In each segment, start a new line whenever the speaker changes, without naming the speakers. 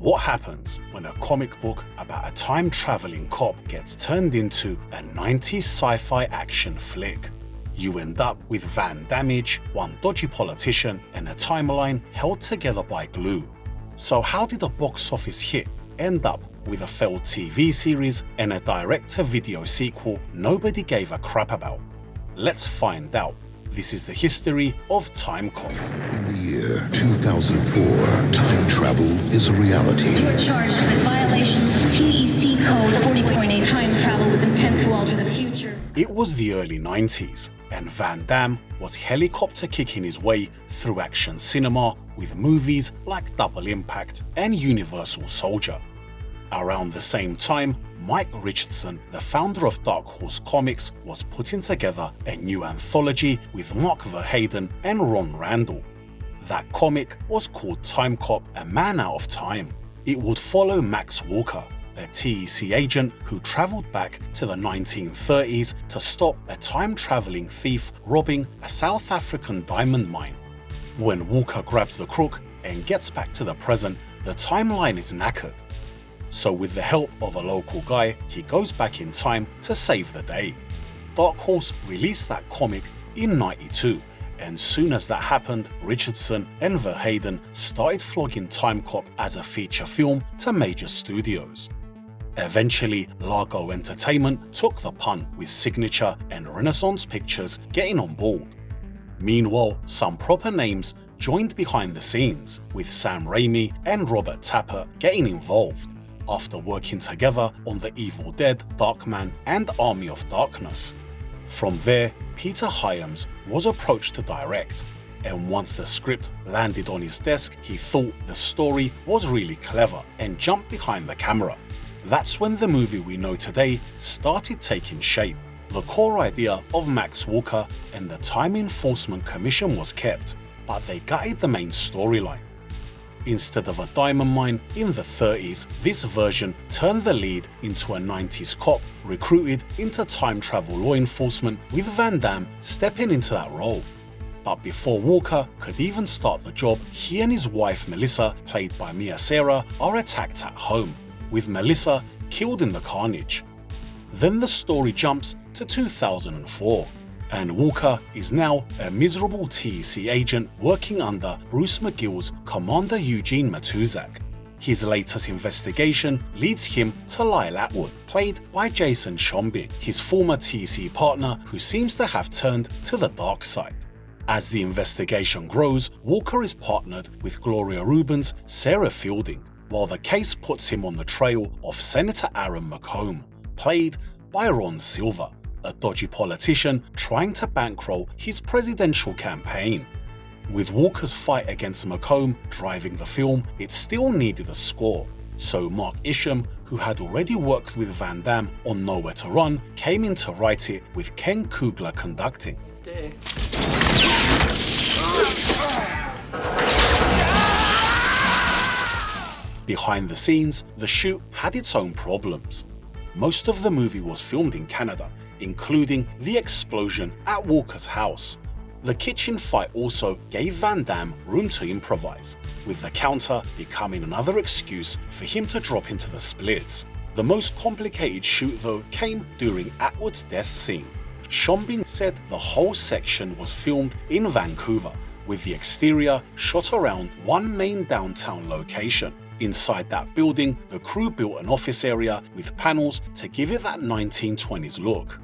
What happens when a comic book about a time-traveling cop gets turned into a 90s sci-fi action flick? You end up with Van Damme, one dodgy politician, and a timeline held together by glue. So how did a box office hit end up with a failed TV series and a direct-to-video sequel nobody gave a crap about? Let's find out. This is the history of Timecop.
In the year 2004, time travel is a reality.
You are charged with violations of TEC Code 40.8 time travel with intent to alter the future.
It was the early 90s, and Van Damme was helicopter kicking his way through action cinema with movies like Double Impact and Universal Soldier. Around the same time, Mike Richardson, the founder of Dark Horse Comics, was putting together a new anthology with Mark Verheiden and Ron Randall. That comic was called Timecop: A Man Out of Time. It would follow Max Walker, a TEC agent who traveled back to the 1930s to stop a time-traveling thief robbing a South African diamond mine. When Walker grabs the crook and gets back to the present, the timeline is knackered. So with the help of a local guy, he goes back in time to save the day. Dark Horse released that comic in '92, and soon as that happened, Richardson and Verheiden started flogging Timecop as a feature film to major studios. Eventually, Largo Entertainment took the punt, with Signature and Renaissance Pictures getting on board. Meanwhile, some proper names joined behind the scenes, with Sam Raimi and Robert Tapert getting involved, after working together on The Evil Dead, Darkman, and Army of Darkness. From there, Peter Hyams was approached to direct, and once the script landed on his desk, he thought the story was really clever and jumped behind the camera. That's when the movie we know today started taking shape. The core idea of Max Walker and the Time Enforcement Commission was kept, but they gutted the main storyline. Instead of a diamond mine in the 30s, this version turned the lead into a 90s cop recruited into time travel law enforcement, with Van Damme stepping into that role. But before Walker could even start the job, he and his wife Melissa, played by Mia Sara, are attacked at home, with Melissa killed in the carnage. Then the story jumps to 2004. And Walker is now a miserable TEC agent working under Bruce McGill's Commander Eugene Matuzak. His latest investigation leads him to Lyle Atwood, played by Jason Schombing, his former TEC partner who seems to have turned to the dark side. As the investigation grows, Walker is partnered with Gloria Reuben's Sarah Fielding, while the case puts him on the trail of Senator Aaron McComb, played by Ron Silver, a dodgy politician trying to bankroll his presidential campaign. With Walker's fight against McComb driving the film, it still needed a score, so Mark Isham, who had already worked with Van Damme on Nowhere to Run, came in to write it with Ken Coogler conducting. Behind the scenes, the shoot had its own problems. Most of the movie was filmed in Canada, including the explosion at Walker's house. The kitchen fight also gave Van Damme room to improvise, with the counter becoming another excuse for him to drop into the splits. The most complicated shoot though came during Atwood's death scene. Schombing said the whole section was filmed in Vancouver, with the exterior shot around one main downtown location. Inside that building, the crew built an office area with panels to give it that 1920s look.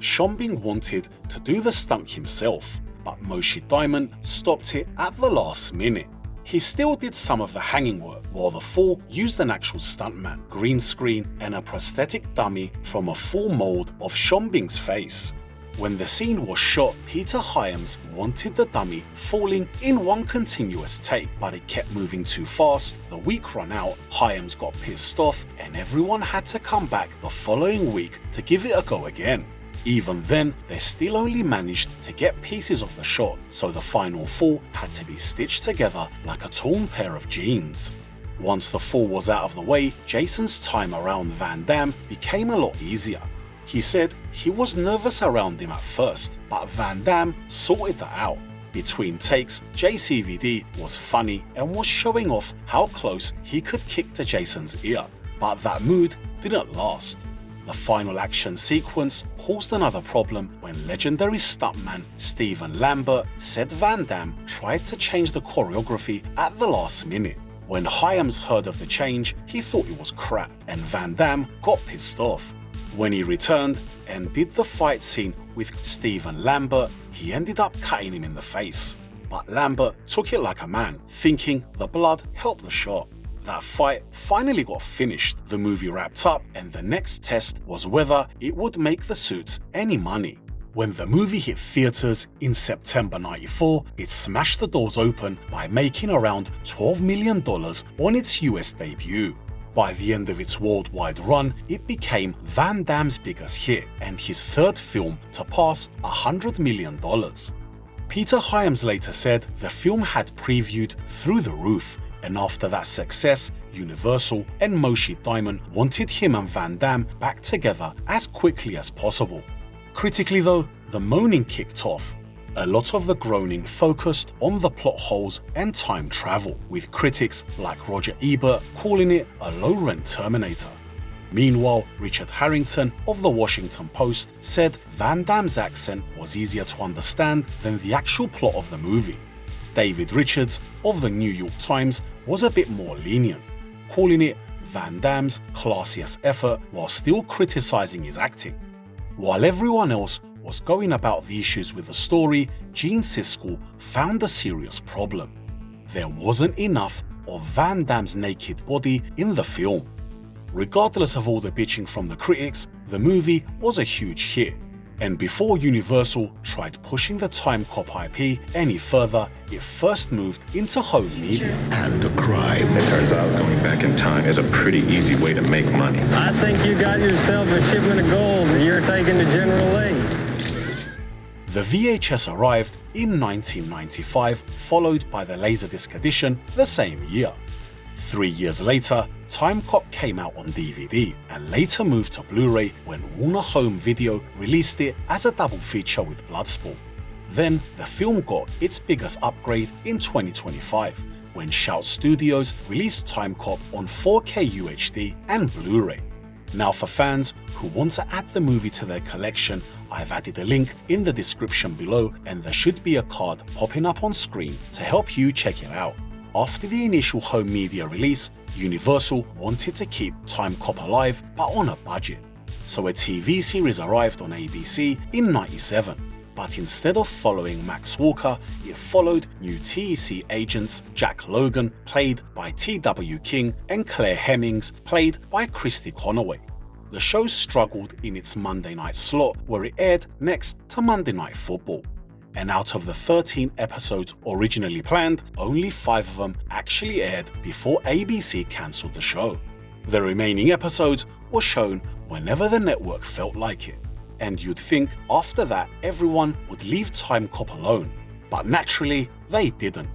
Schombing wanted to do the stunt himself, but Moshe Diamond stopped it at the last minute. He still did some of the hanging work, while the fall used an actual stuntman, green screen, and a prosthetic dummy from a full mold of Schombing's face. When the scene was shot, Peter Hyams wanted the dummy falling in one continuous take, but it kept moving too fast. The week ran out, Hyams got pissed off, and everyone had to come back the following week to give it a go again. Even then, they still only managed to get pieces of the shot, so the final fall had to be stitched together like a torn pair of jeans. Once the fall was out of the way, Jason's time around Van Damme became a lot easier. He said he was nervous around him at first, but Van Damme sorted that out. Between takes, JCVD was funny and was showing off how close he could kick to Jason's ear, but that mood didn't last. The final action sequence caused another problem when legendary stuntman Stephen Lambert said Van Damme tried to change the choreography at the last minute. When Hyams heard of the change, he thought it was crap, and Van Damme got pissed off. When he returned and did the fight scene with Stephen Lambert, he ended up cutting him in the face. But Lambert took it like a man, thinking the blood helped the shot. That fight finally got finished, the movie wrapped up, and the next test was whether it would make the suits any money. When the movie hit theaters in September '94, it smashed the doors open by making around $12 million on its US debut. By the end of its worldwide run, it became Van Damme's biggest hit and his third film to pass $100 million. Peter Hyams later said the film had previewed through the roof, and after that success, Universal and Moshe Diamond wanted him and Van Damme back together as quickly as possible. Critically though, the moaning kicked off. A lot of the groaning focused on the plot holes and time travel, with critics like Roger Ebert calling it a low-rent Terminator. Meanwhile, Richard Harrington of the Washington Post said Van Damme's accent was easier to understand than the actual plot of the movie. David Richards of the New York Times was a bit more lenient, calling it Van Damme's classiest effort while still criticizing his acting. While everyone else was going about the issues with the story, Gene Siskel found a serious problem. There wasn't enough of Van Damme's naked body in the film. Regardless of all the bitching from the critics, the movie was a huge hit. And before Universal tried pushing the Timecop IP any further, it first moved into home media.
And a crime.
It turns out going back in time is a pretty easy way to make money.
I think you got yourself a shipment of gold that you're taking to General Lee.
The VHS arrived in 1995, followed by the Laserdisc edition the same year. 3 years later, Timecop came out on DVD and later moved to Blu-ray when Warner Home Video released it as a double feature with Bloodsport. Then, the film got its biggest upgrade in 2025, when Shout Studios released Timecop on 4K UHD and Blu-ray. Now for fans who want to add the movie to their collection, I've added a link in the description below, and there should be a card popping up on screen to help you check it out. After the initial home media release, Universal wanted to keep Timecop alive but on a budget. So a TV series arrived on ABC in '97, but instead of following Max Walker, it followed new TEC agents Jack Logan, played by T.W. King, and Claire Hemmings, played by Christy Conaway. The show struggled in its Monday night slot, where it aired next to Monday Night Football. And out of the 13 episodes originally planned, only 5 of them actually aired before ABC cancelled the show. The remaining episodes were shown whenever the network felt like it. And you'd think after that everyone would leave Timecop alone, but naturally they didn't.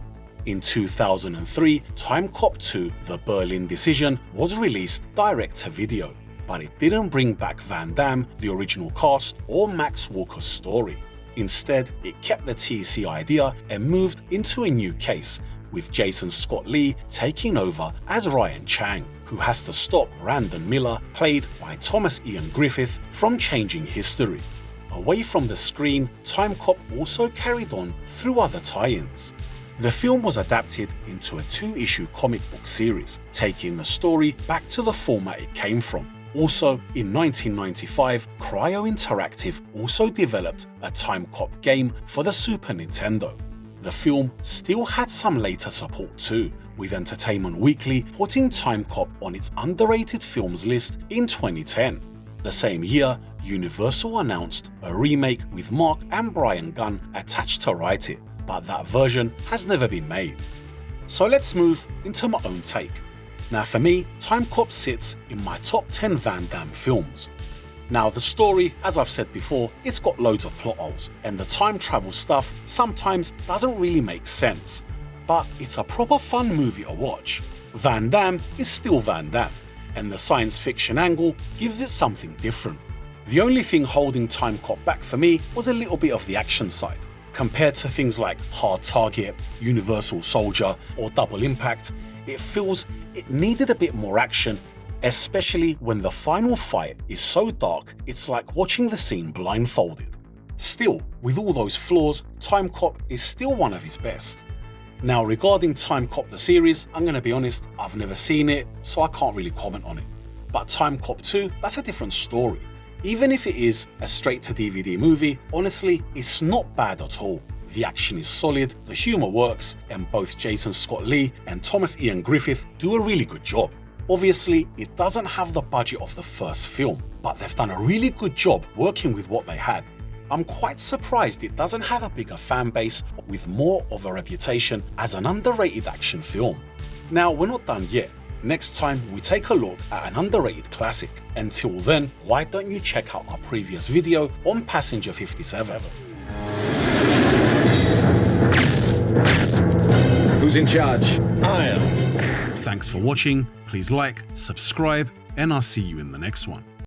In 2003, Timecop 2: The Berlin Decision was released direct to video, but it didn't bring back Van Damme, the original cast, or Max Walker's story. Instead, it kept the TEC idea and moved into a new case, with Jason Scott Lee taking over as Ryan Chang, who has to stop Randon Miller, played by Thomas Ian Griffith, from changing history. Away from the screen, Timecop also carried on through other tie-ins. The film was adapted into a 2-issue comic book series, taking the story back to the format it came from. Also, in 1995, Cryo Interactive also developed a Timecop game for the Super Nintendo. The film still had some later support too, with Entertainment Weekly putting Timecop on its underrated films list in 2010. The same year, Universal announced a remake with Mark and Brian Gunn attached to write it, but that version has never been made. So let's move into my own take. Now for me, Timecop sits in my top 10 Van Damme films. Now the story, as I've said before, it's got loads of plot holes, and the time travel stuff sometimes doesn't really make sense. But it's a proper fun movie to watch. Van Damme is still Van Damme, and the science fiction angle gives it something different. The only thing holding Timecop back for me was a little bit of the action side. Compared to things like Hard Target, Universal Soldier, or Double Impact, it feels it needed a bit more action, especially when the final fight is so dark it's like watching the scene blindfolded. Still, with all those flaws, Timecop is still one of his best. Now regarding Timecop the series, I'm going to be honest, I've never seen it, so I can't really comment on it. But Timecop 2, that's a different story. Even if it is a straight-to-DVD movie, honestly, it's not bad at all. The action is solid, the humour works, and both Jason Scott Lee and Thomas Ian Griffith do a really good job. Obviously, it doesn't have the budget of the first film, but they've done a really good job working with what they had. I'm quite surprised it doesn't have a bigger fan base with more of a reputation as an underrated action film. Now, we're not done yet. Next time, we take a look at an underrated classic. Until then, why don't you check out our previous video on Passenger 57.
Who's in charge?
I am.
Thanks for watching, please like, subscribe, and I'll see you in the next one.